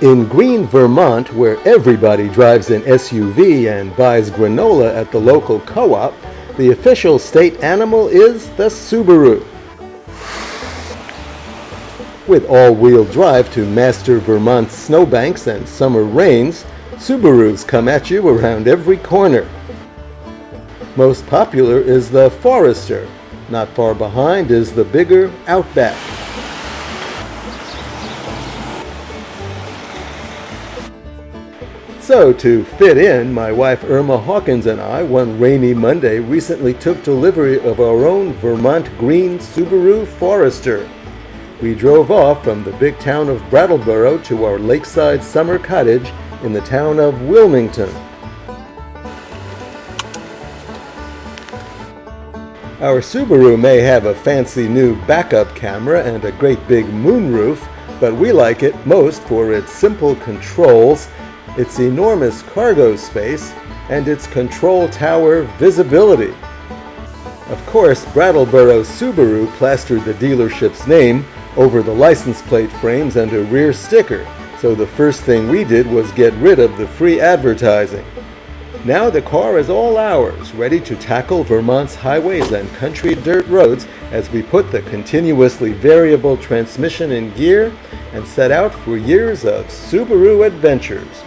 In green Vermont, where everybody drives an SUV and buys granola at the local co-op, the official state animal is the Subaru. With all-wheel drive to master Vermont's snowbanks and summer rains, Subarus come at you around every corner. Most popular is the Forester. Not far behind is the bigger Outback. So, to fit in, my wife Irma Hawkins and I, one rainy Monday, recently took delivery of our own Vermont green Subaru Forester. We drove off from the big town of Brattleboro to our lakeside summer cottage in the town of Wilmington. Our Subaru may have a fancy new backup camera and a great big moonroof, but we like it most for its simple controls, its enormous cargo space, and its control tower visibility. Of course, Brattleboro Subaru plastered the dealership's name over the license plate frames and a rear sticker, so the first thing we did was get rid of the free advertising. Now the car is all ours, ready to tackle Vermont's highways and country dirt roads as we put the continuously variable transmission in gear and set out for years of Subaru adventures.